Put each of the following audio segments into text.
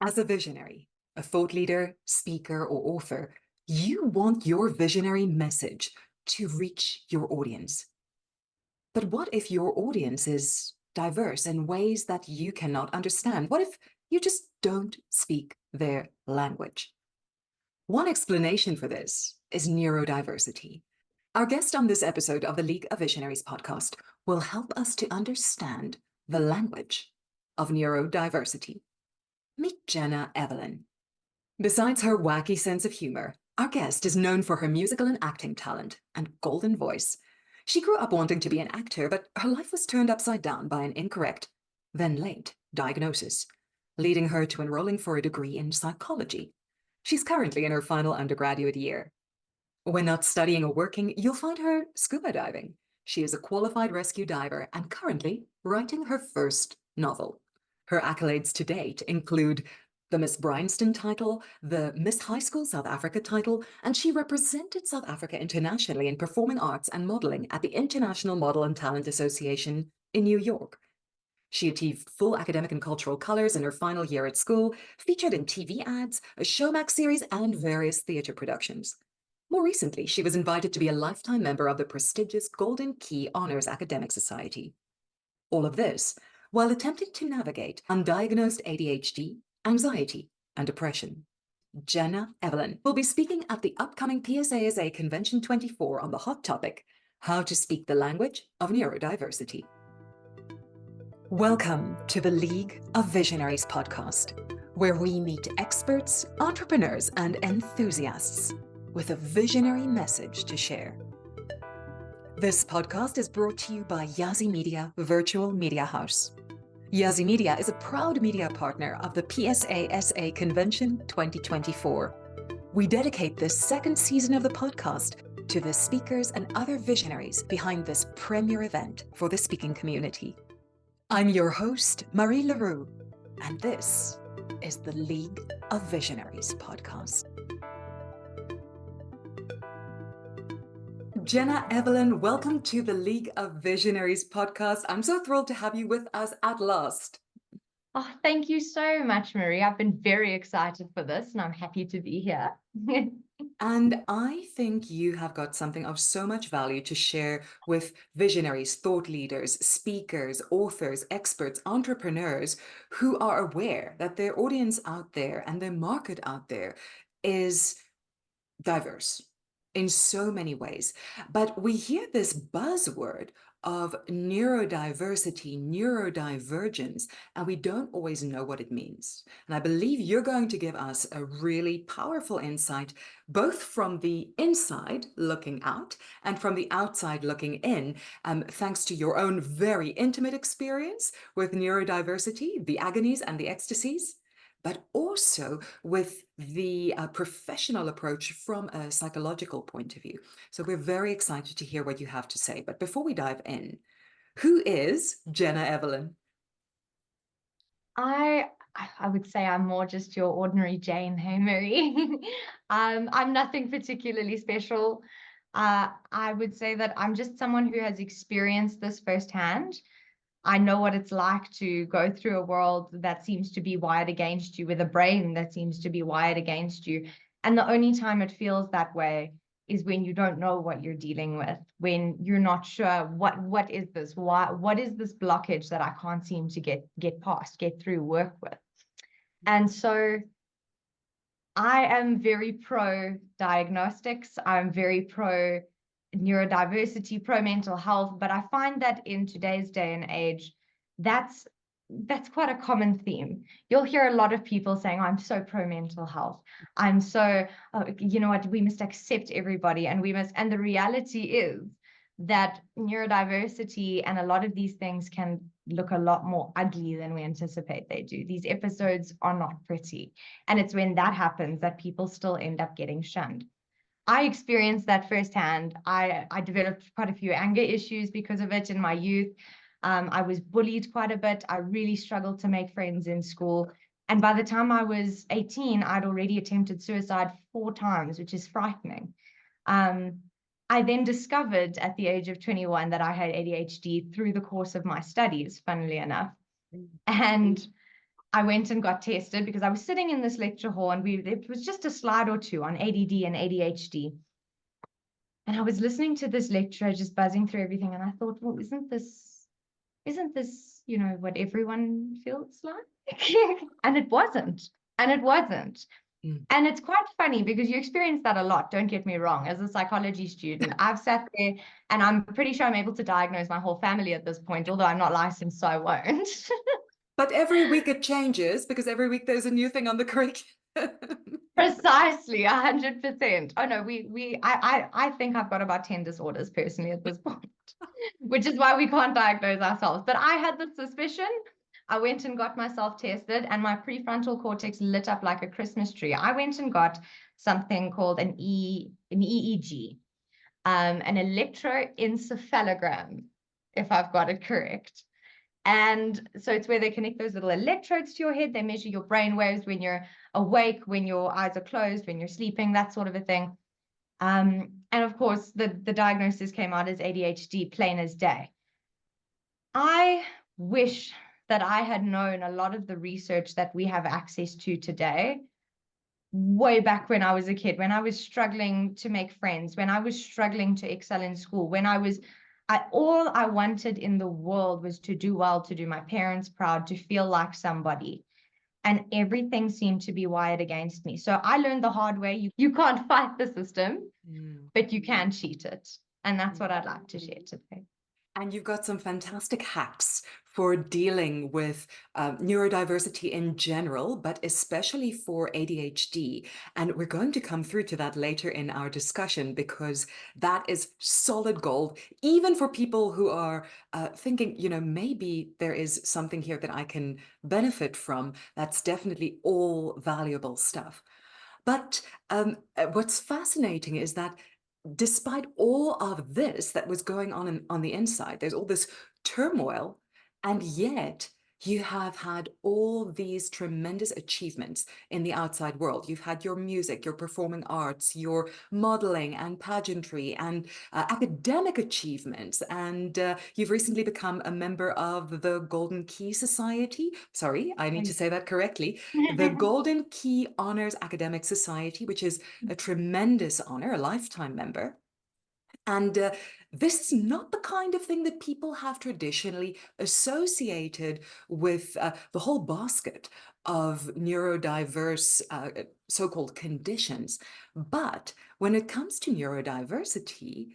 As a visionary, a thought leader, speaker, or author, you want your visionary message to reach your audience. But what if your audience is diverse in ways that you cannot understand? What if you just don't speak their language? One explanation for this is neurodiversity. Our guest on this episode of the League of Visionaries podcast will help us to understand the language of neurodiversity. Meet Jenna Evelyn. Besides her wacky sense of humor, our guest is known for her musical and acting talent and golden voice. She grew up wanting to be an actor, but her life was turned upside down by an incorrect, then late, diagnosis, leading her to enrolling for a degree in psychology. She's currently in her final undergraduate year. When not studying or working, you'll find her scuba diving. She is a qualified rescue diver and currently writing her first novel. Her accolades to date include the Miss Bryanston title, the Miss High School South Africa title, and she represented South Africa internationally in performing arts and modeling at the International Model and Talent Association in New York. She achieved full academic and cultural colors in her final year at school, featured in TV ads, a Showmax series, and various theater productions. More recently, she was invited to be a lifetime member of the prestigious Golden Key Honors Academic Society. All of this while attempting to navigate undiagnosed ADHD, anxiety, and depression. Jenna Evelyn will be speaking at the upcoming PSASA Convention 24 on the hot topic, How to Speak the Language of Neurodiversity. Welcome to the League of Visionaries podcast, where we meet experts, entrepreneurs, and enthusiasts with a visionary message to share. This podcast is brought to you by Yazzie Media Virtual Media House. Yazzie Media is a proud media partner of the PSASA Convention 2024. We dedicate this second season of the podcast to the speakers and other visionaries behind this premier event for the speaking community. I'm your host, Marie Leroux, and this is the League of Visionaries podcast. Jenna Evelyn, welcome to the League of Visionaries podcast. I'm so thrilled to have you with us at last. Oh, thank you so much, Marie. I've been very excited for this and I'm happy to be here. And I think you have got something of so much value to share with visionaries, thought leaders, speakers, authors, experts, entrepreneurs who are aware that their audience out there and their market out there is diverse in so many ways. But we hear this buzzword of neurodiversity, neurodivergence, and we don't always know what it means. And I believe you're going to give us a really powerful insight, both from the inside looking out and from the outside looking in, thanks to your own very intimate experience with neurodiversity, the agonies and the ecstasies, but also with the professional approach from a psychological point of view. So we're very excited to hear what you have to say. But before we dive in, who is Jenna Evelyn? I would say I'm more just your ordinary Jane. Hey, Marie. I'm nothing particularly special. I would say that I'm just someone who has experienced this firsthand. I know what it's like to go through a world that seems to be wired against you, with a brain that seems to be wired against you. And the only time it feels that way is when you don't know what you're dealing with, when you're not sure what is this, what is this blockage that I can't seem to get past, get through, work with. And so I am very pro diagnostics. I'm very pro neurodiversity, pro mental health, but I find that in today's day and age, that's quite a common theme. You'll hear a lot of people saying, I'm so pro mental health. I'm so, you know what, we must accept everybody and the reality is that neurodiversity and a lot of these things can look a lot more ugly than we anticipate they do. These episodes are not pretty. And it's when that happens that people still end up getting shunned. I experienced that firsthand. I developed quite a few anger issues because of it in my youth. I was bullied quite a bit. I really struggled to make friends in school. And by the time I was 18, I'd already attempted suicide 4 times, which is frightening. I then discovered at the age of 21 that I had ADHD through the course of my studies, funnily enough. And I went and got tested because I was sitting in this lecture hall and it was just a slide or two on ADD and ADHD. And I was listening to this lecturer just buzzing through everything. And I thought, well, isn't this, what everyone feels like? And it wasn't. And it wasn't. And it's quite funny because you experience that a lot. Don't get me wrong. As a psychology student, I've sat there and I'm pretty sure I'm able to diagnose my whole family at this point, although I'm not licensed, so I won't. But every week it changes because every week there's a new thing on the curriculum. Precisely, 100%. Oh no, I think I've got about 10 disorders personally at this point, which is why we can't diagnose ourselves. But I had the suspicion. I went and got myself tested, and my prefrontal cortex lit up like a Christmas tree. I went and got something called an EEG, an electroencephalogram, if I've got it correct. And so it's where they connect those little electrodes to your head. They measure your brain waves when you're awake, when your eyes are closed, when you're sleeping, that sort of a thing. And of course, the diagnosis came out as ADHD, plain as day. I wish that I had known a lot of the research that we have access to today way back when I was a kid, when I was struggling to make friends, when I was struggling to excel in school, when all I wanted in the world was to do well, to do my parents proud, to feel like somebody. And everything seemed to be wired against me. So I learned the hard way. You can't fight the system, but you can cheat it. And that's what I'd like to share today. And you've got some fantastic hacks for dealing with neurodiversity in general, but especially for ADHD. And we're going to come through to that later in our discussion because that is solid gold, even for people who are thinking, maybe there is something here that I can benefit from. That's definitely all valuable stuff. But what's fascinating is that despite all of this that was going on the inside, there's all this turmoil, and yet you have had all these tremendous achievements in the outside world. You've had your music, your performing arts, your modeling and pageantry and academic achievements. And you've recently become a member of the Golden Key Society. Sorry, I need to say that correctly. The Golden Key Honors Academic Society, which is a tremendous honor, a lifetime member. And this is not the kind of thing that people have traditionally associated with the whole basket of neurodiverse so-called conditions. But when it comes to neurodiversity,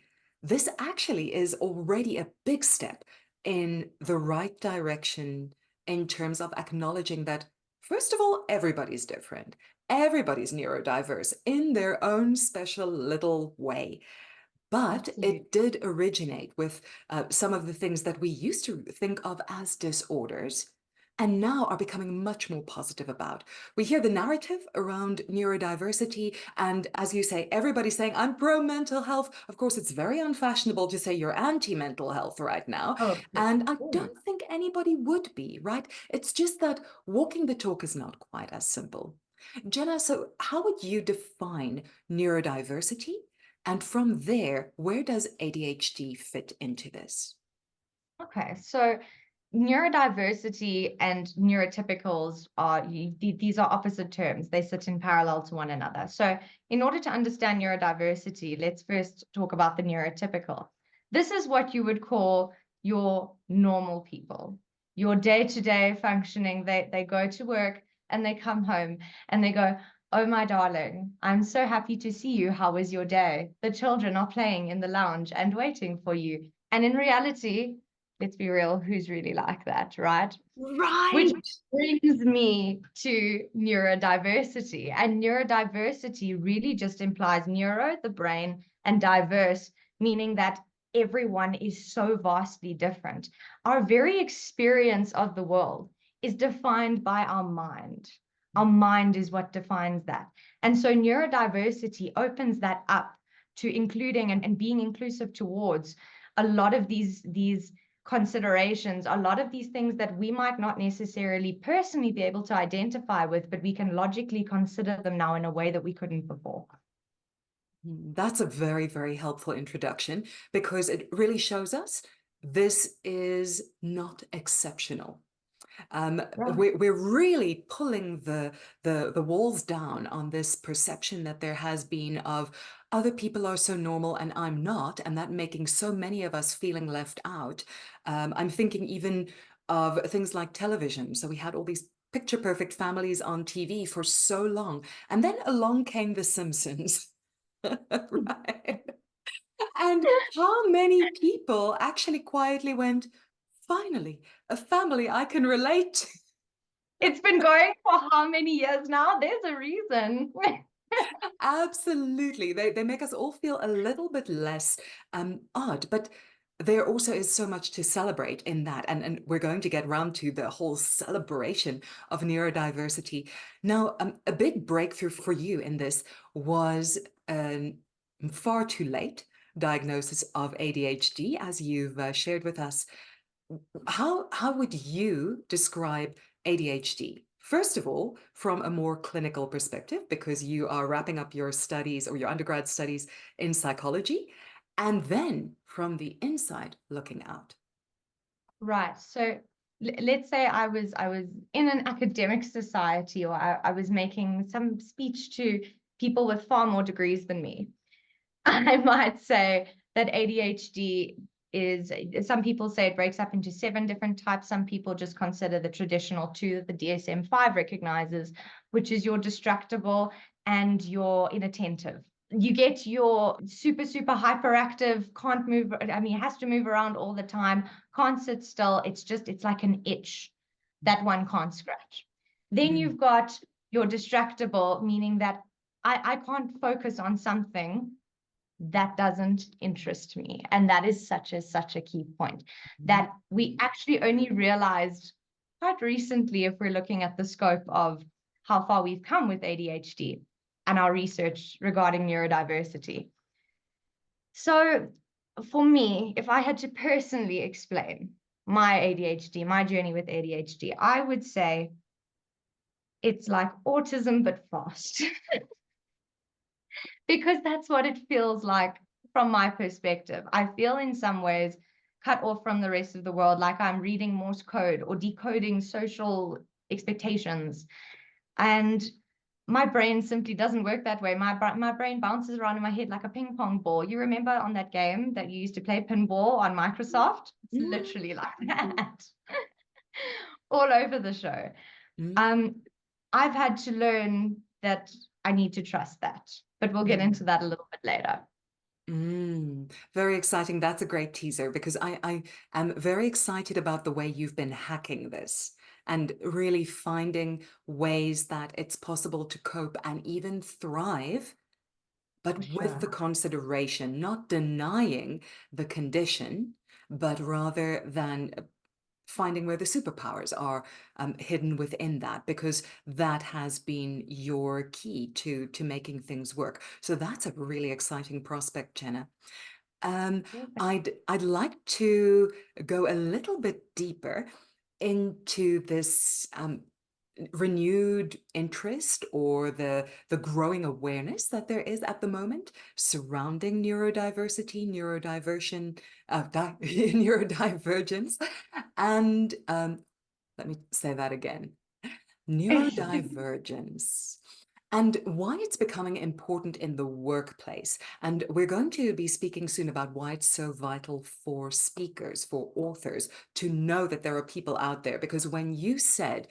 this actually is already a big step in the right direction in terms of acknowledging that, first of all, everybody's different. Everybody's neurodiverse in their own special little way. But it did originate with some of the things that we used to think of as disorders and now are becoming much more positive about. We hear the narrative around neurodiversity, and as you say, everybody's saying, I'm pro-mental health. Of course, it's very unfashionable to say you're anti-mental health right now. And I don't think anybody would be, right? It's just that walking the talk is not quite as simple. Jenna, so how would you define neurodiversity? And from there, where does ADHD fit into this? Okay, so neurodiversity and neurotypicals these are opposite terms. They sit in parallel to one another. So in order to understand neurodiversity, let's first talk about the neurotypical. This is what you would call your normal people, your day-to-day functioning. They go to work and they come home and they go, oh, my darling, I'm so happy to see you. How was your day? The children are playing in the lounge and waiting for you. And in reality, let's be real, who's really like that, right? Right. Which brings me to neurodiversity. And neurodiversity really just implies neuro, the brain, and diverse, meaning that everyone is so vastly different. Our very experience of the world is defined by our mind. Our mind is what defines that. And so neurodiversity opens that up to including and being inclusive towards a lot of these considerations, a lot of these things that we might not necessarily personally be able to identify with, but we can logically consider them now in a way that we couldn't before. That's a very, very helpful introduction because it really shows us this is not exceptional. Right. We're really pulling the walls down on this perception that there has been of other people are so normal and I'm not, and that making so many of us feeling left out. I'm thinking even of things like television. So we had all these picture perfect families on TV for so long, and then along came The Simpsons. Right. And how many people actually quietly went, finally, a family I can relate to. It's been going for how many years now? There's a reason. Absolutely. They make us all feel a little bit less odd, but there also is so much to celebrate in that. And we're going to get round to the whole celebration of neurodiversity. Now, a big breakthrough for you in this was far too late diagnosis of ADHD, as you've shared with us. How would you describe ADHD? First of all, from a more clinical perspective, because you are wrapping up your studies or your undergrad studies in psychology, and then from the inside looking out. Right. So let's say I was in an academic society, or I was making some speech to people with far more degrees than me. I might say that ADHD is, some people say it breaks up into 7 different types. Some people just consider the traditional 2 that the DSM-5 recognizes, which is your distractible and your inattentive. You get your super, super hyperactive, can't move. I mean, has to move around all the time, can't sit still. It's like an itch that one can't scratch. Then Mm, you've got your distractible, meaning that I can't focus on something that doesn't interest me. And that is such a key point mm, that we actually only realized quite recently, if we're looking at the scope of how far we've come with ADHD and our research regarding neurodiversity. So for me, if I had to personally explain my ADHD, my journey with ADHD, I would say it's like autism, but fast. Because that's what it feels like from my perspective. I feel in some ways cut off from the rest of the world, like I'm reading Morse code or decoding social expectations. And my brain simply doesn't work that way. My brain bounces around in my head like a ping pong ball. You remember on that game that you used to play pinball on Microsoft? It's mm, literally like that. All over the show. mm, Um, I've had to learn that I need to trust that, but we'll get mm. into that a little bit later. Very exciting. That's a great teaser because I am very excited about the way you've been hacking this and really finding ways that it's possible to cope and even thrive, For but with the sure. consideration, not denying the condition, but rather than finding where the superpowers are hidden within that, because that has been your key to making things work. So that's a really exciting prospect, Jenna. Um, Perfect. I'd like to go a little bit deeper into this renewed interest or the growing awareness that there is at the moment surrounding neurodiversity, neurodiversion, neurodivergence, and let me say that again, neurodivergence. And why it's becoming important in the workplace. And we're going to be speaking soon about why it's so vital for speakers, for authors, to know that there are people out there. Because when you said,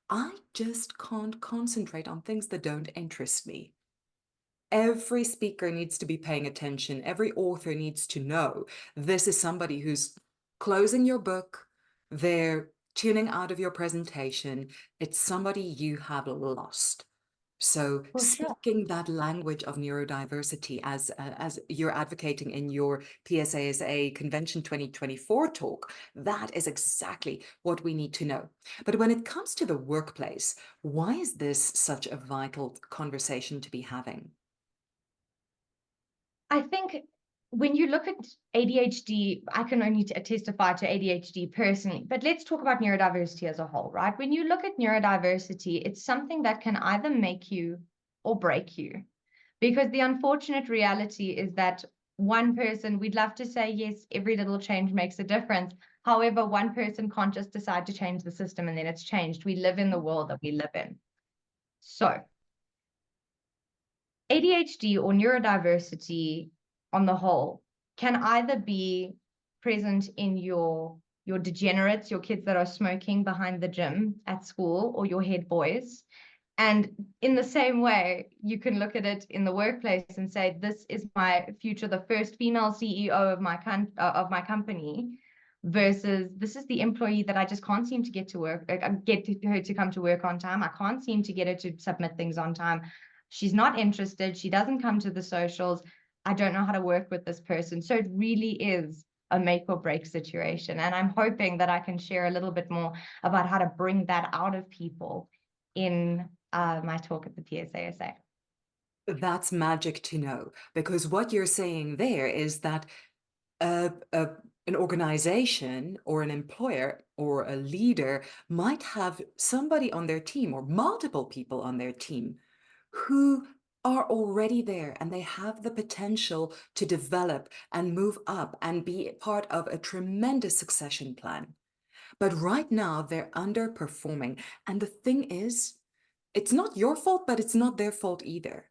I just can't concentrate on things that don't interest me, every speaker needs to be paying attention. Every author needs to know this is somebody who's closing your book, they're tuning out of your presentation. It's somebody you have lost. So For sure. speaking that language of neurodiversity as you're advocating in your PSASA Convention 2024 talk, that is exactly what we need to know. But when it comes to the workplace, why is this such a vital conversation to be having? I think when you look at ADHD, I can only testify to ADHD personally, but let's talk about neurodiversity as a whole, right? When you look at neurodiversity, it's something that can either make you or break you. Because the unfortunate reality is that one person, we'd love to say, yes, every little change makes a difference. However, one person can't just decide to change the system and then it's changed. We live in the world that we live in. So ADHD or neurodiversity on the whole can either be present in your degenerates, your kids that are smoking behind the gym at school, or your head boys. And in the same way, you can look at it in the workplace and say, this is my future, the first female CEO of my company, versus this is the employee that I just can't seem to get to work, get her to come to work on time. I can't seem to get her to submit things on time. She's not interested. She doesn't come to the socials. I don't know how to work with this person. So it really is a make or break situation. And I'm hoping that I can share a little bit more about how to bring that out of people in my talk at the PSASA. That's magic to know, because what you're saying there is that an organization or an employer or a leader might have somebody on their team or multiple people on their team who are already there and they have the potential to develop and move up and be part of a tremendous succession plan. But right now they're underperforming. And the thing is, it's not your fault, but it's not their fault either.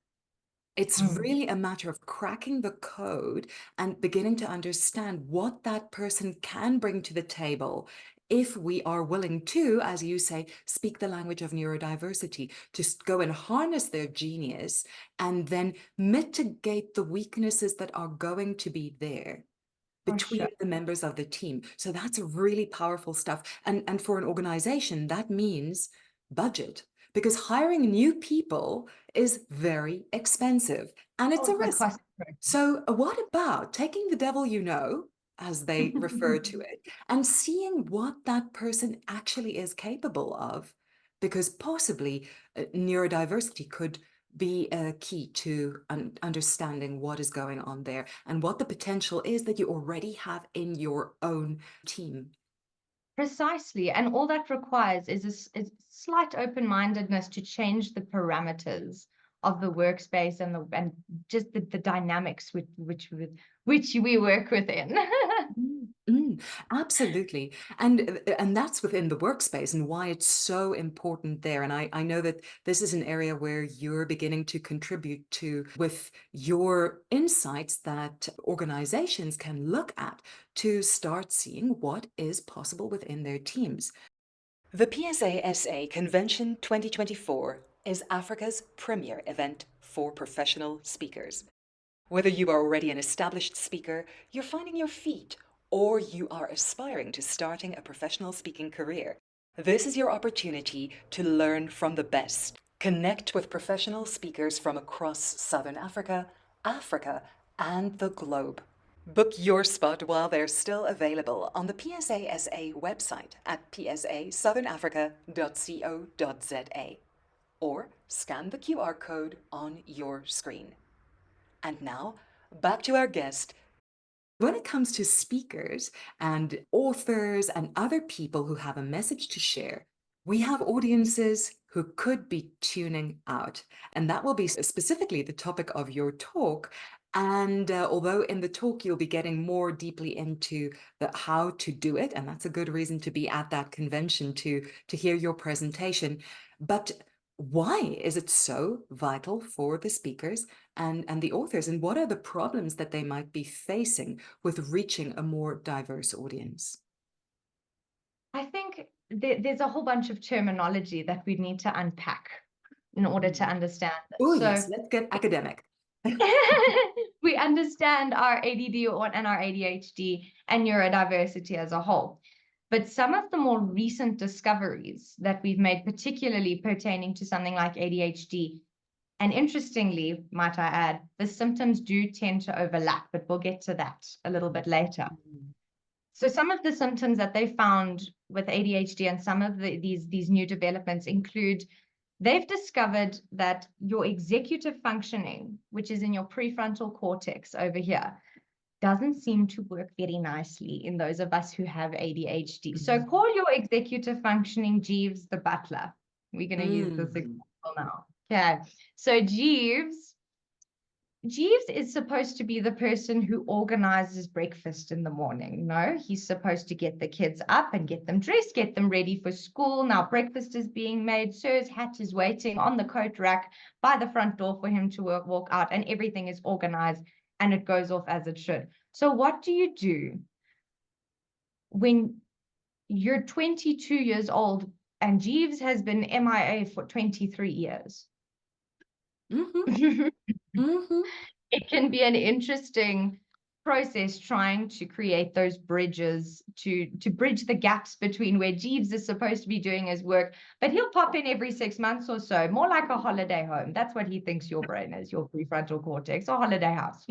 It's really a matter of cracking the code and beginning to understand what that person can bring to the table if we are willing to, as you say, speak the language of neurodiversity, to go and harness their genius and then mitigate the weaknesses that are going to be there between the members of the team. So that's really powerful stuff. And for an organization, that means budget, because hiring new people is very expensive and it's a risk. So what about taking the devil you know, as they refer to it, and seeing what that person actually is capable of? Because possibly neurodiversity could be a key to understanding what is going on there and what the potential is that you already have in your own team. Precisely. And all that requires is a slight open-mindedness to change the parameters of the workspace and just the dynamics which we work within. Absolutely. And that's within the workspace and why it's so important there. And I know that this is an area where you're beginning to contribute to with your insights that organizations can look at to start seeing what is possible within their teams. The PSASA Convention 2024 is Africa's premier event for professional speakers. Whether you are already an established speaker, you're finding your feet, or you are aspiring to starting a professional speaking career, this is your opportunity to learn from the best. Connect with professional speakers from across Southern Africa, Africa, and the globe. Book your spot while they're still available on the PSASA website at psasouthernafrica.co.za or scan the QR code on your screen. And now, back to our guest. When it comes to speakers and authors and other people who have a message to share, we have audiences who could be tuning out. And that will be specifically the topic of your talk. And although in the talk you'll be getting more deeply into how to do it, and that's a good reason to be at that convention to hear your presentation. But why is it so vital for the speakers and the authors, and what are the problems that they might be facing with reaching a more diverse audience? I think there's a whole bunch of terminology that we need to unpack in order to understand this. Oh, yes, let's get academic. We understand our ADD and our ADHD and neurodiversity as a whole. But some of the more recent discoveries that we've made, particularly pertaining to something like ADHD, and interestingly, might I add, the symptoms do tend to overlap, but we'll get to that a little bit later. So some of the symptoms that they found with ADHD and some of these new developments include, they've discovered that your executive functioning, which is in your prefrontal cortex over here, doesn't seem to work very nicely in those of us who have ADHD. So call your executive functioning Jeeves the butler. We're going to use this example now. Okay. So Jeeves Jeeves is supposed to be the person who organizes breakfast in the morning. No, he's supposed to get the kids up and get them dressed, get them ready for school. Now breakfast is being made. Sir's hat is waiting on the coat rack by the front door for him to walk out, and everything is organized and it goes off as it should. So what do you do when you're 22 years old and Jeeves has been MIA for 23 years? Mm-hmm. Mm-hmm. It can be an interesting process trying to create those bridges to bridge the gaps between where Jeeves is supposed to be doing his work, but he'll pop in every 6 months or so, more like a holiday home. That's what he thinks your brain is, your prefrontal cortex, or holiday house,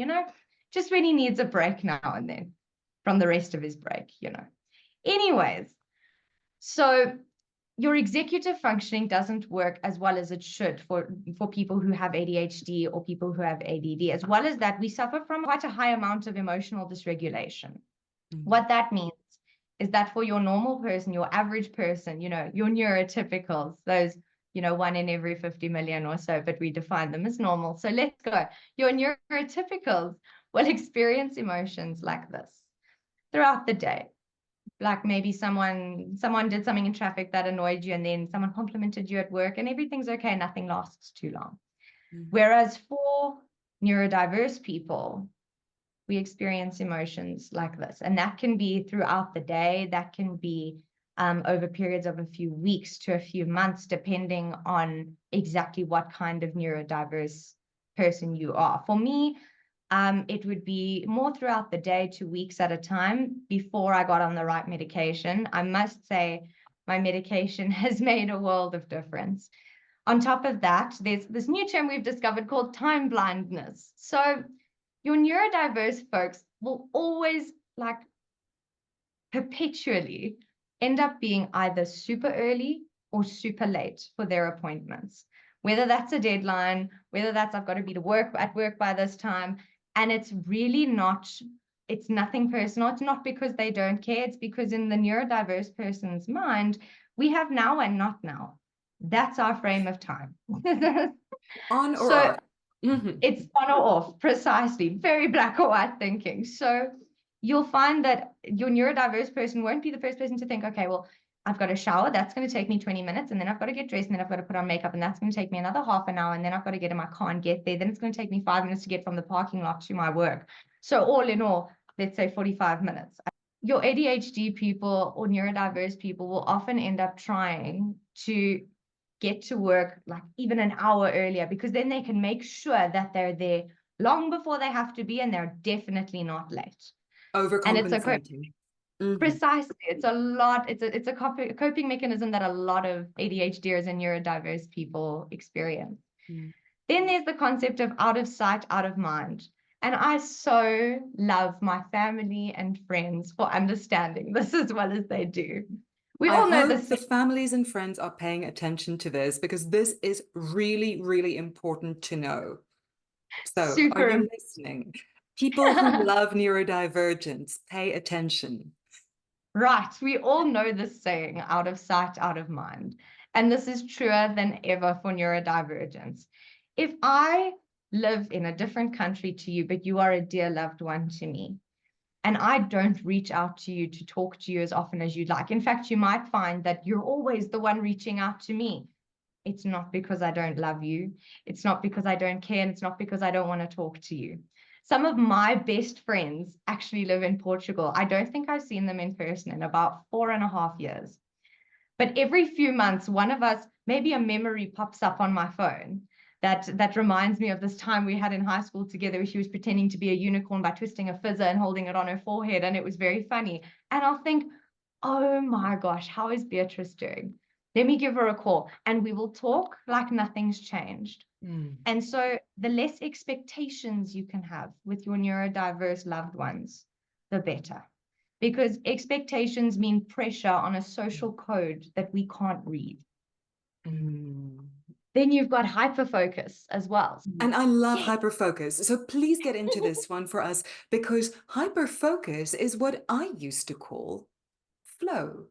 just when he needs a break now and then from the rest of his break. Anyways, so your executive functioning doesn't work as well as it should for people who have ADHD or people who have ADD. As well as that, we suffer from quite a high amount of emotional dysregulation. What that means is that for your normal person, your average person, your neurotypicals, those, 1 in every 50 million or so, but we define them as normal. So let's go. Your neurotypicals will experience emotions like this throughout the day. Like maybe someone did something in traffic that annoyed you, and then someone complimented you at work and everything's okay, nothing lasts too long. Whereas for neurodiverse people, we experience emotions like this, and that can be throughout the day. That can be over periods of a few weeks to a few months, depending on exactly what kind of neurodiverse person you are. For me, it would be more throughout the day, 2 weeks at a time before I got on the right medication. I must say my medication has made a world of difference. On top of that, there's this new term we've discovered called time blindness. So your neurodiverse folks will always, like, perpetually end up being either super early or super late for their appointments. Whether that's a deadline, whether that's I've got to be at work by this time. And it's really not, it's nothing personal. It's not because they don't care. It's because in the neurodiverse person's mind, we have now and not now. That's our frame of time. On or off. It's on or off, precisely. Very black or white thinking. So you'll find that your neurodiverse person won't be the first person to think, okay, well, I've got to shower. That's going to take me 20 minutes. And then I've got to get dressed. And then I've got to put on makeup. And that's going to take me another half an hour. And then I've got to get in my car and get there. Then it's going to take me 5 minutes to get from the parking lot to my work. So all in all, let's say 45 minutes. Your ADHD people or neurodiverse people will often end up trying to get to work like even an hour earlier, because then they can make sure that they're there long before they have to be, and they're definitely not late. Overcompensating. Precisely. It's a coping mechanism that a lot of ADHDers and neurodiverse people experience. Then there's the concept of out of sight, out of mind. And I so love my family and friends for understanding this as well as they do. We all know this. The families and friends are paying attention to this, because this is really, really important to know. So are you listening? People who love neurodivergence, pay attention. Right. We all know this saying, out of sight, out of mind. And this is truer than ever for neurodivergence. If I live in a different country to you, but you are a dear loved one to me, and I don't reach out to you to talk to you as often as you'd like. In fact, you might find that you're always the one reaching out to me. It's not because I don't love you. It's not because I don't care. And it's not because I don't want to talk to you. Some of my best friends actually live in Portugal. I don't think I've seen them in person in about 4.5 years. But every few months, one of us, maybe a memory pops up on my phone that reminds me of this time we had in high school together, where she was pretending to be a unicorn by twisting a fizzer and holding it on her forehead. And it was very funny. And I'll think, oh my gosh, how is Beatrice doing? Let me give her a call, and we will talk like nothing's changed. And so the less expectations you can have with your neurodiverse loved ones, the better. Because expectations mean pressure on a social code that we can't read. Then you've got hyperfocus as well. And I love hyperfocus. So please get into this one for us, because hyperfocus is what I used to call flow.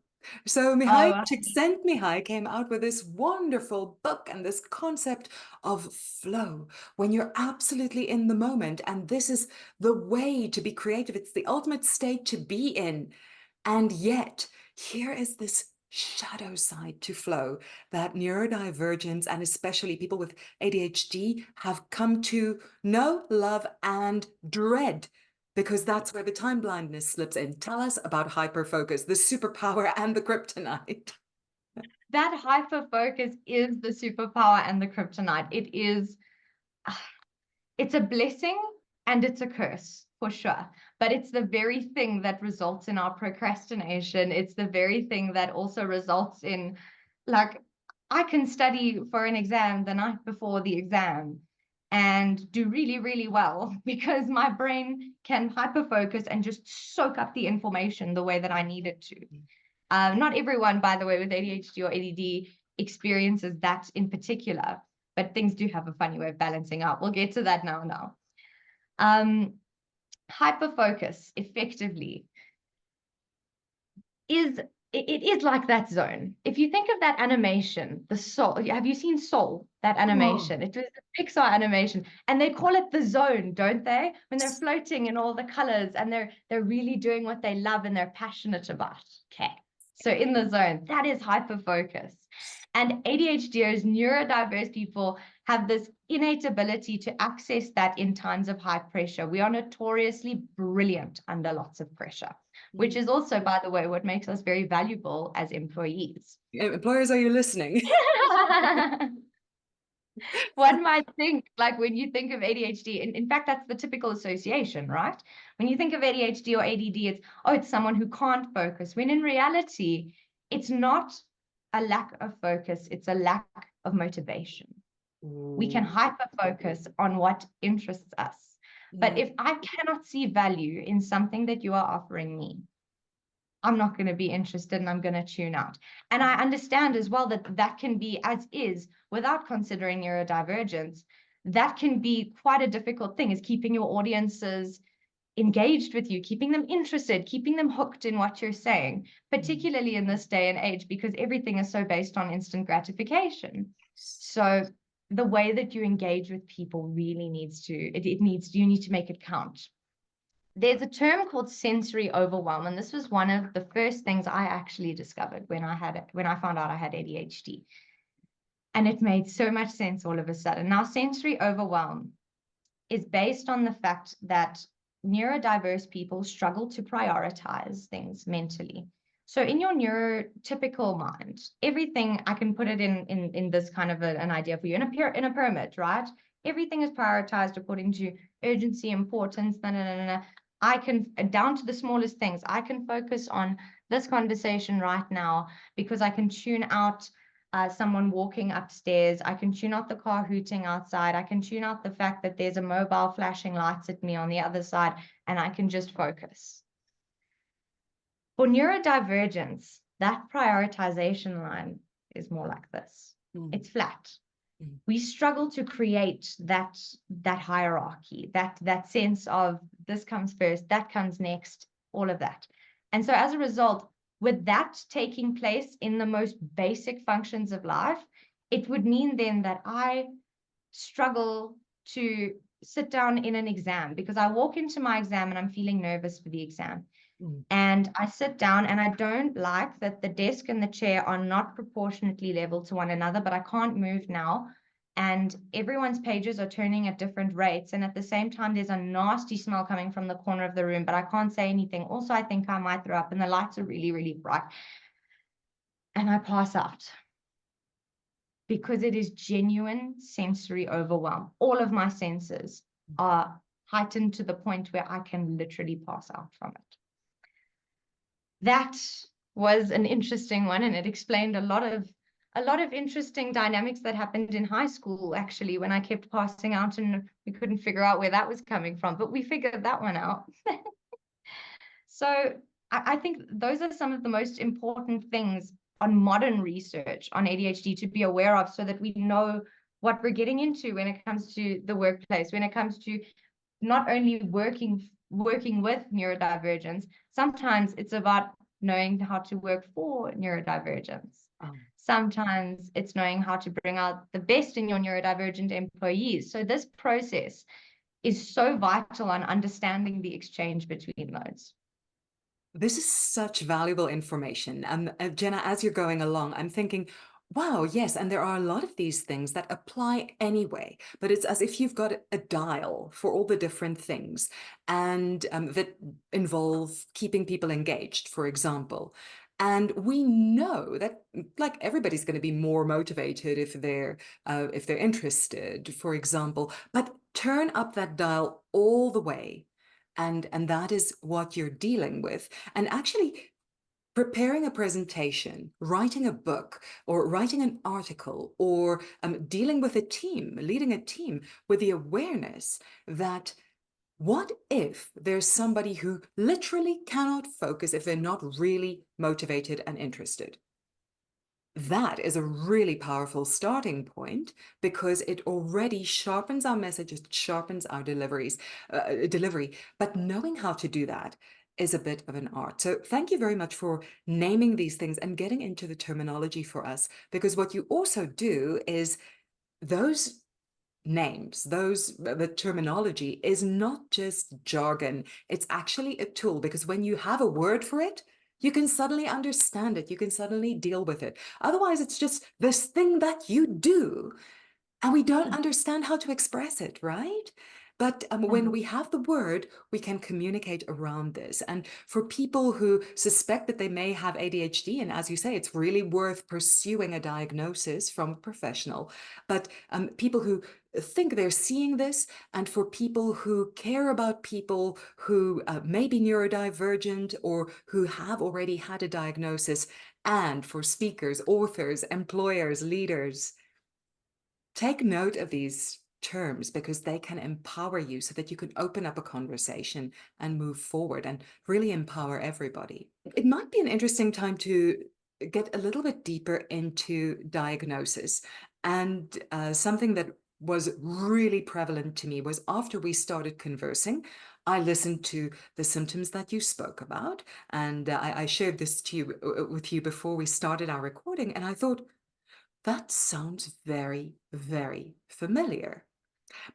So Mihai Oh, Csikszentmihalyi came out with this wonderful book and this concept of flow, when you're absolutely in the moment. And this is the way to be creative. It's the ultimate state to be in. And yet, here is this shadow side to flow that neurodivergence and especially people with ADHD have come to know, love, and dread, because that's where the time blindness slips in. Tell us about hyperfocus, the superpower, and the kryptonite. that hyper focus is the superpower and the kryptonite. It's a blessing and it's a curse for sure. But it's the very thing that results in our procrastination. It's the very thing that also results in, like, I can study for an exam the night before the exam and do really, really well because my brain can hyper focus and just soak up the information the way that I need it to. Not everyone, by the way, with ADHD or ADD experiences that in particular, but things do have a funny way of balancing out. We'll get to that now. Um, Hyperfocus effectively is like that zone. If you think of that animation, the Soul, have you seen Soul, that Oh, animation? It was a Pixar animation, and they call it the zone, don't they? When they're floating in all the colors and they're really doing what they love and they're passionate about. Okay. So in the zone, that is hyperfocus. And ADHDers, neurodiverse people, have this innate ability to access that in times of high pressure. We are notoriously brilliant under lots of pressure, which is also, by the way, what makes us very valuable as employees. employers, are you listening? One might think, like when you think of ADHD, in fact, that's the typical association, right? When you think of ADHD or ADD, it's someone who can't focus, when in reality, it's not a lack of focus, it's a lack of motivation. We can hyper focus on what interests us. But if I cannot see value in something that you are offering me, I'm not going to be interested and I'm going to tune out. And I understand as well that that can be as is without considering neurodivergence. That can be quite a difficult thing, is keeping your audiences engaged with you, keeping them interested, keeping them hooked in what you're saying, particularly in this day and age, because everything is so based on instant gratification. So the way that you engage with people really needs to, you need to make it count. There's a term called sensory overwhelm, and this was one of the first things I actually discovered when I found out I had ADHD. And it made so much sense all of a sudden. Now, sensory overwhelm is based on the fact that neurodiverse people struggle to prioritize things mentally. So in your neurotypical mind, everything, I can put it in this kind of an idea for you, in a pyramid, right? Everything is prioritized according to urgency, importance, I can, down to the smallest things, I can focus on this conversation right now because I can tune out someone walking upstairs. I can tune out the car hooting outside. I can tune out the fact that there's a mobile flashing lights at me on the other side, and I can just focus. For neurodivergence, that prioritization line is more like this. It's flat. We struggle to create that hierarchy, that sense of this comes first, that comes next, all of that. And so as a result, with that taking place in the most basic functions of life, it would mean then that I struggle to sit down in an exam because I walk into my exam and I'm feeling nervous for the exam. And I sit down and I don't like that the desk and the chair are not proportionately level to one another, but I can't move now. And everyone's pages are turning at different rates. And at the same time, there's a nasty smell coming from the corner of the room, but I can't say anything. Also, I think I might throw up and the lights are really, really bright. And I pass out because it is genuine sensory overwhelm. All of my senses are heightened to the point where I can literally pass out from it. That was an interesting one, and it explained a lot of interesting dynamics that happened in high school, actually, when I kept passing out and we couldn't figure out where that was coming from, but we figured that one out. So I think those are some of the most important things on modern research on ADHD to be aware of, so that we know what we're getting into when it comes to the workplace, when it comes to not only working with neurodivergence. Sometimes it's about knowing how to work for neurodivergence. Oh. Sometimes it's knowing how to bring out the best in your neurodivergent employees. So this process is so vital on understanding the exchange between those. This is such valuable information. Jenna, as you're going along, I'm thinking, wow, yes, and there are a lot of these things that apply anyway, but it's as if you've got a dial for all the different things and that involve keeping people engaged, for example. And we know that, like, everybody's going to be more motivated if they're interested, for example, but turn up that dial all the way. And that is what you're dealing with. And actually, preparing a presentation, writing a book, or writing an article, or dealing with a team, leading a team with the awareness that what if there's somebody who literally cannot focus if they're not really motivated and interested? That is a really powerful starting point because it already sharpens our message, it sharpens our delivery. But knowing how to do that is a bit of an art. So thank you very much for naming these things and getting into the terminology for us, because what you also do is those names, the terminology is not just jargon, it's actually a tool, because when you have a word for it, you can suddenly understand it, you can suddenly deal with it. Otherwise, it's just this thing that you do, and we don't understand how to express it, right? But when we have the word, we can communicate around this. And for people who suspect that they may have ADHD, and as you say, it's really worth pursuing a diagnosis from a professional. But people who think they're seeing this, and for people who care about people who may be neurodivergent or who have already had a diagnosis, and for speakers, authors, employers, leaders, take note of these terms because they can empower you so that you can open up a conversation and move forward and really empower everybody. It might be an interesting time to get a little bit deeper into diagnosis. And something that was really prevalent to me was after we started conversing, I listened to the symptoms that you spoke about, and I shared this to you with you before we started our recording, and I thought, that sounds very, very familiar.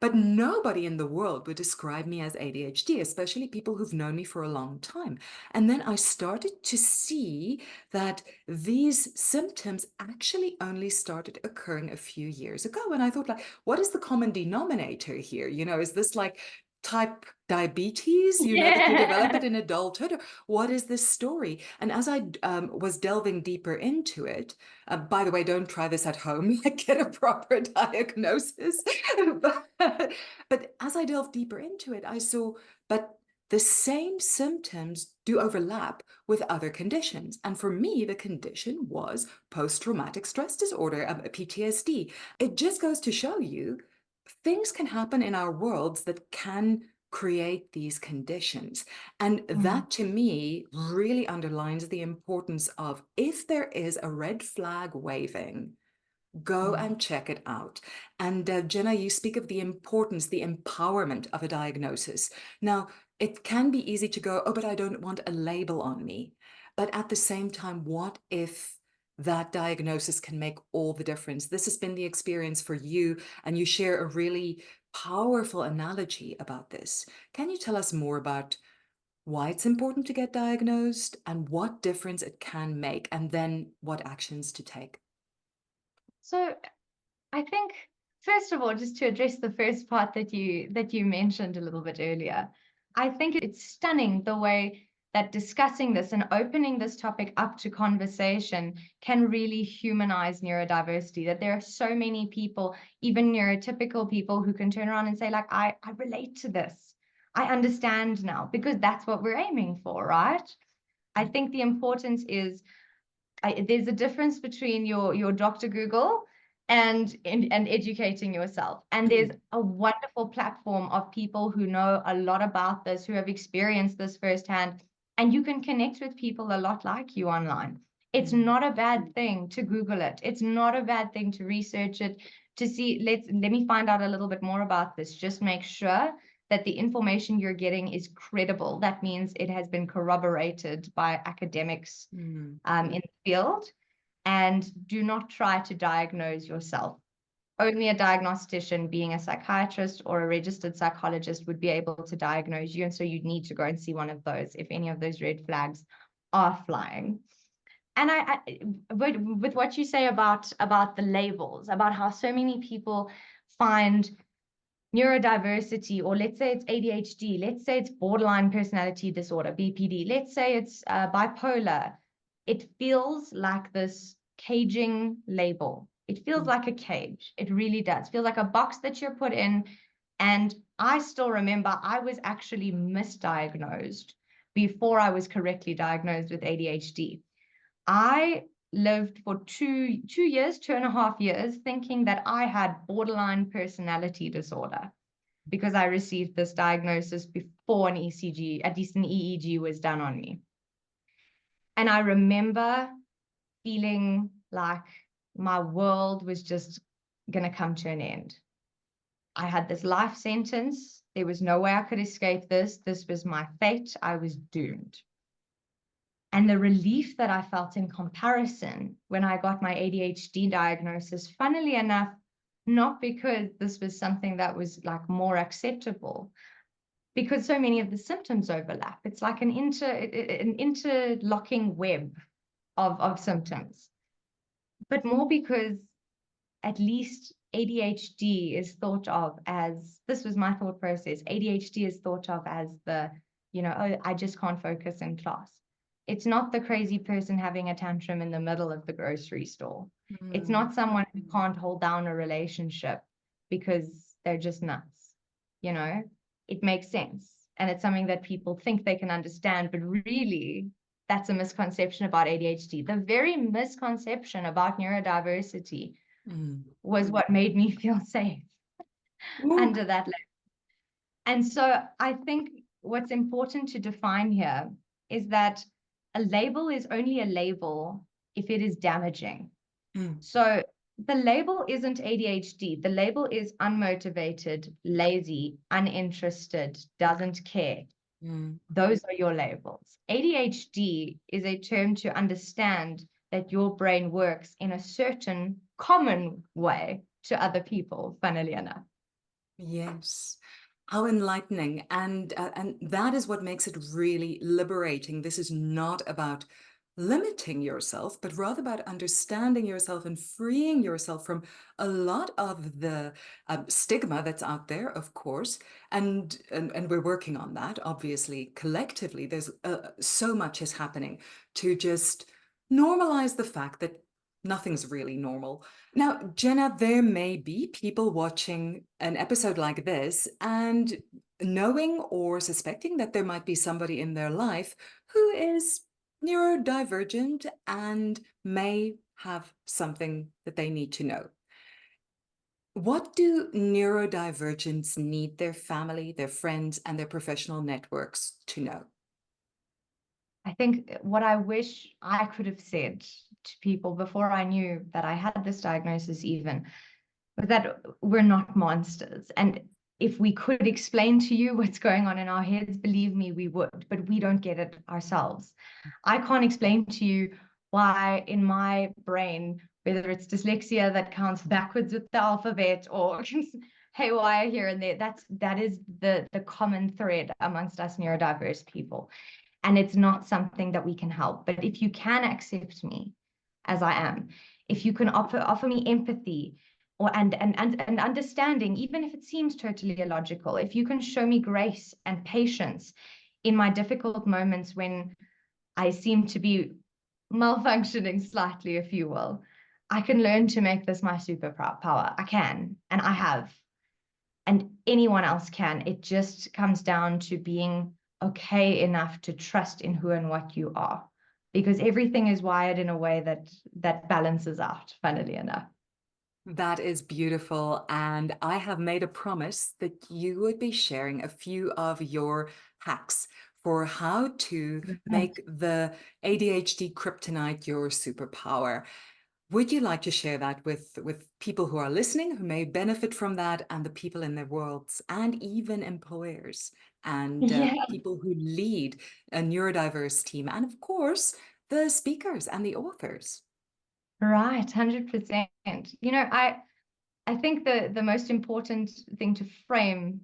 But nobody in the world would describe me as ADHD, especially people who've known me for a long time. And then I started to see that these symptoms actually only started occurring a few years ago. And I thought, like, what is the common denominator here? You know, is this like type diabetes, you know, that you develop it in adulthood? Or what is this story? And as I was delving deeper into it, by the way, don't try this at home, get a proper diagnosis. But as I delved deeper into it, I saw, but the same symptoms do overlap with other conditions. And for me, the condition was post-traumatic stress disorder, PTSD. It just goes to show you things can happen in our worlds that can create these conditions. And that to me really underlines the importance of, if there is a red flag waving, go and check it out. And Jenna, you speak of the importance, the empowerment of a diagnosis. Now, it can be easy to go, oh, but I don't want a label on me. But at the same time, what if that diagnosis can make all the difference? This has been the experience for you, and you share a really powerful analogy about this. Can you tell us more about why it's important to get diagnosed and what difference it can make, and then what actions to take? So I think, first of all, just to address the first part that you mentioned a little bit earlier, I think it's stunning the way that discussing this and opening this topic up to conversation can really humanize neurodiversity. That there are so many people, even neurotypical people, who can turn around and say, like, I relate to this. I understand now, because that's what we're aiming for, right? I think the importance is, there's a difference between your Dr. Google and educating yourself. And there's a wonderful platform of people who know a lot about this, who have experienced this firsthand, and you can connect with people a lot like you online. It's not a bad thing to Google it. It's not a bad thing to research it, to see, let me find out a little bit more about this. Just make sure that the information you're getting is credible. That means it has been corroborated by academics in the field. And do not try to diagnose yourself. Only a diagnostician, being a psychiatrist or a registered psychologist, would be able to diagnose you. And so you'd need to go and see one of those if any of those red flags are flying. And with what you say about the labels, about how so many people find neurodiversity, or let's say it's ADHD, let's say it's borderline personality disorder, BPD, let's say it's bipolar, it feels like this caging label. It feels like a cage. It really does. It feels like a box that you're put in. And I still remember I was actually misdiagnosed before I was correctly diagnosed with ADHD. I lived for 2.5 years, thinking that I had borderline personality disorder because I received this diagnosis before an ECG, at least an EEG, was done on me. And I remember feeling like my world was just going to come to an end. I had this life sentence. There was no way I could escape this. This was my fate. I was doomed. And the relief that I felt in comparison when I got my ADHD diagnosis, funnily enough, not because this was something that was like more acceptable, because so many of the symptoms overlap. It's like an interlocking web of symptoms, but more because at least ADHD is thought of as, this was my thought process, ADHD is thought of as the, oh, I just can't focus in class. It's not the crazy person having a tantrum in the middle of the grocery store. It's not someone who can't hold down a relationship because they're just nuts. It makes sense. And it's something that people think they can understand, but really that's a misconception about ADHD. The very misconception about neurodiversity was what made me feel safe under that label. And so I think what's important to define here is that a label is only a label if it is damaging. So the label isn't ADHD. The label is unmotivated, lazy, uninterested, doesn't care. Those are your labels. ADHD is a term to understand that your brain works in a certain common way to other people, funnily enough. Yes. How enlightening. And that is what makes it really liberating. This is not about limiting yourself, but rather about understanding yourself and freeing yourself from a lot of the stigma that's out there, of course. And we're working on that, obviously, collectively. There's so much is happening to just normalize the fact that nothing's really normal. Now, Jenna, there may be people watching an episode like this and knowing or suspecting that there might be somebody in their life who is neurodivergent and may have something that they need to know. What do neurodivergents need their family, their friends, and their professional networks to know? I think what I wish I could have said to people before I knew that I had this diagnosis even was that we're not monsters. And if we could explain to you what's going on in our heads, believe me, we would, but we don't get it ourselves. I can't explain to you why in my brain, whether it's dyslexia that counts backwards with the alphabet or haywire here and there, that is the common thread amongst us neurodiverse people. And it's not something that we can help. But if you can accept me as I am, if you can offer me empathy, and understanding, even if it seems totally illogical, if you can show me grace and patience in my difficult moments when I seem to be malfunctioning slightly, if you will, I can learn to make this my superpower. I can, and I have, and anyone else can. It just comes down to being okay enough to trust in who and what you are, because everything is wired in a way that balances out, funnily enough. That is beautiful. And I have made a promise that you would be sharing a few of your hacks for how to make the ADHD kryptonite your superpower. Would you like to share that with people who are listening, who may benefit from that, and the people in their worlds, and even employers and Yeah. people who lead a neurodiverse team, and of course, the speakers and the authors? Right, 100%. I think the most important thing to frame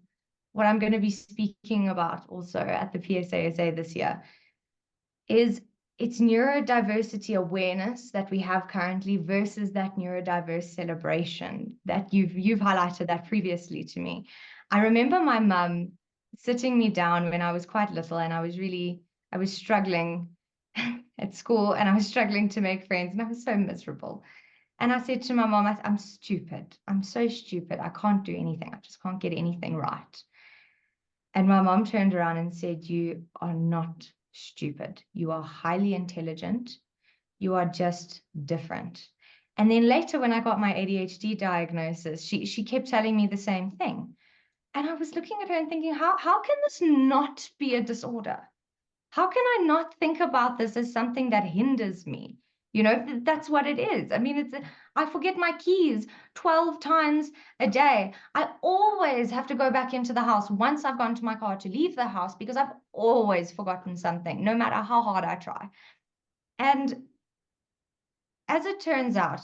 what I'm going to be speaking about also at the PSASA this year is it's neurodiversity awareness that we have currently versus that neurodiverse celebration that you've highlighted that previously to me. I remember my mum sitting me down when I was quite little, and I was struggling at school, and I was struggling to make friends, and I was so miserable. And I said to my mom, I'm stupid. I'm so stupid. I can't do anything. I just can't get anything right. And my mom turned around and said, you are not stupid. You are highly intelligent. You are just different. And then later, when I got my ADHD diagnosis, she kept telling me the same thing. And I was looking at her and thinking, how can this not be a disorder? How can I not think about this as something that hinders me? That's what it is. I mean, I forget my keys 12 times a day. I always have to go back into the house once I've gone to my car to leave the house because I've always forgotten something, no matter how hard I try. And as it turns out,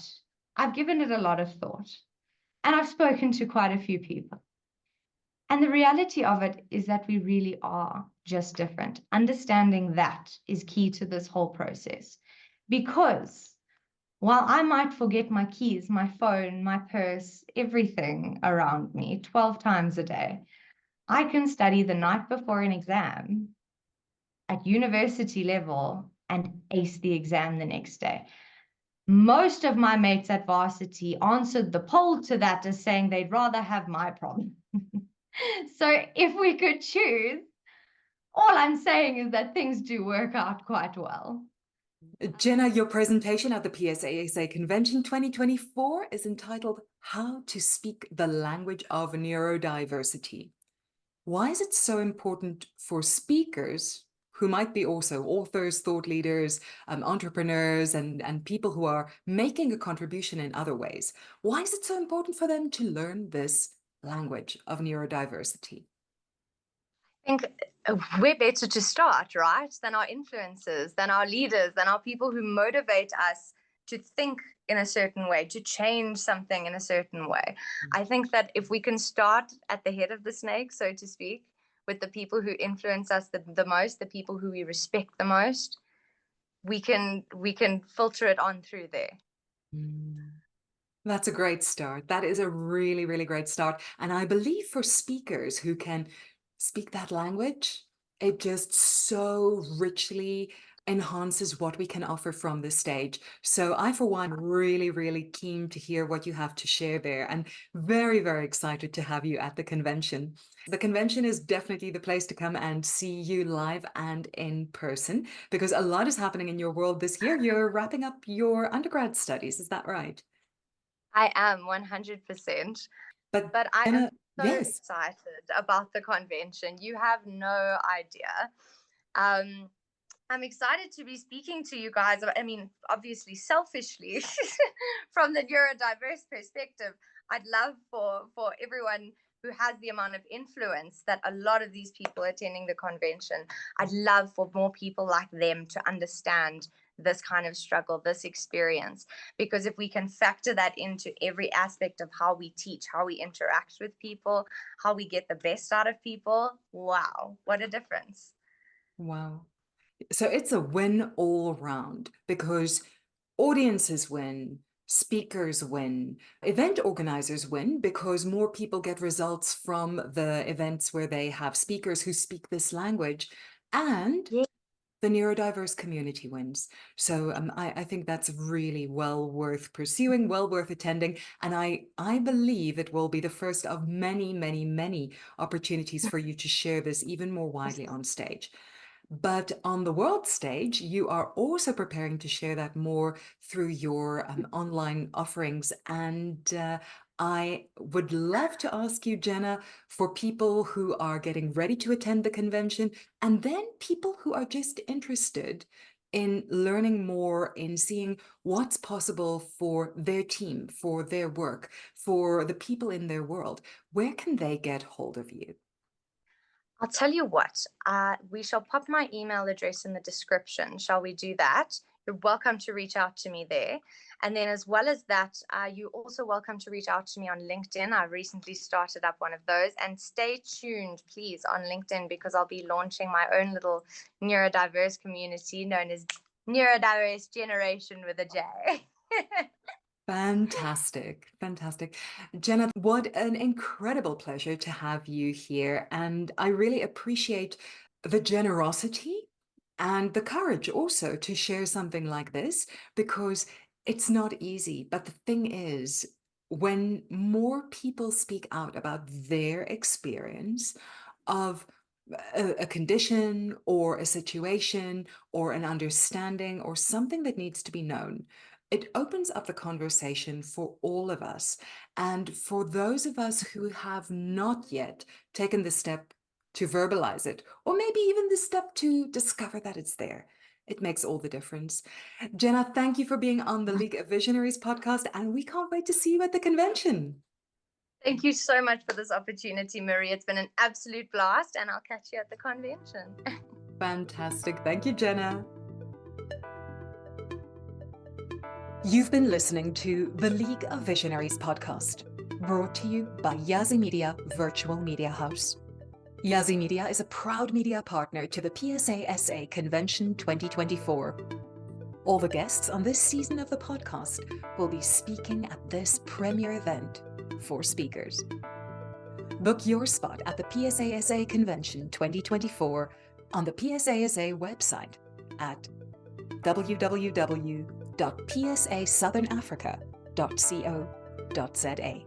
I've given it a lot of thought, and I've spoken to quite a few people. And the reality of it is that we really are just different. Understanding that is key to this whole process. Because while I might forget my keys, my phone, my purse, everything around me 12 times a day, I can study the night before an exam at university level and ace the exam the next day. Most of my mates at varsity answered the poll to that as saying they'd rather have my problem. So if we could choose, all I'm saying is that things do work out quite well. Jenna, your presentation at the PSASA Convention 2024 is entitled How to Speak the Language of Neurodiversity. Why is it so important for speakers who might be also authors, thought leaders, entrepreneurs, and people who are making a contribution in other ways? Why is it so important for them to learn this language of neurodiversity? I think we're better to start, right, than our influencers, than our leaders, than our people who motivate us to think in a certain way, to change something in a certain way. I think that if we can start at the head of the snake, so to speak, with the people who influence us the most, the people who we respect the most, we can filter it on through there. Mm. That's a great start. That is a really, really great start. And I believe for speakers who can speak that language, it just so richly enhances what we can offer from the stage. So I, for one, really, really keen to hear what you have to share there, and very, very excited to have you at the convention. The convention is definitely the place to come and see you live and in person, because a lot is happening in your world this year. You're wrapping up your undergrad studies, is that right? I am 100%. But But I am Jenna, so yes. excited about the convention. You have no idea. Um, I'm excited to be speaking to you guys. I mean, obviously, selfishly, from the neurodiverse perspective, I'd love for everyone who has the amount of influence that a lot of these people attending the convention, I'd love for more people like them to understand this kind of struggle, this experience. Because if we can factor that into every aspect of how we teach, how we interact with people, how we get the best out of people, wow, what a difference. Wow. So it's a win all round because audiences win, speakers win, event organizers win because more people get results from the events where they have speakers who speak this language, and Yeah. the neurodiverse community wins. So I think that's really well worth pursuing, well worth attending. And I believe it will be the first of many, many, many opportunities for you to share this even more widely on stage. But on the world stage, you are also preparing to share that more through your online offerings. And I would love to ask you, Jenna, for people who are getting ready to attend the convention, and then people who are just interested in learning more, in seeing what's possible for their team, for their work, for the people in their world, where can they get hold of you? I'll tell you what, we shall pop my email address in the description. Shall we do that? You're welcome to reach out to me there. And then as well as that, you're also welcome to reach out to me on LinkedIn. I recently started up one of those. And stay tuned, please, on LinkedIn, because I'll be launching my own little neurodiverse community known as Neurodiverse Generation with a J. Fantastic. Fantastic. Jenna, what an incredible pleasure to have you here. And I really appreciate the generosity and the courage also to share something like this, because it's not easy. But the thing is, when more people speak out about their experience of a condition or a situation or an understanding or something that needs to be known, it opens up the conversation for all of us. And for those of us who have not yet taken the step to verbalize it, or maybe even the step to discover that it's there, it makes all the difference. Jenna, thank you for being on the League of Visionaries podcast, and we can't wait to see you at the convention. Thank you so much for this opportunity, Marie. It's been an absolute blast, and I'll catch you at the convention. Fantastic. Thank you, Jenna. You've been listening to the League of Visionaries podcast, brought to you by Yazzie Media Virtual Media House. Yazzie Media is a proud media partner to the PSASA Convention 2024. All the guests on this season of the podcast will be speaking at this premier event for speakers. Book your spot at the PSASA Convention 2024 on the PSASA website at www.psaSouthernAfrica.co.za.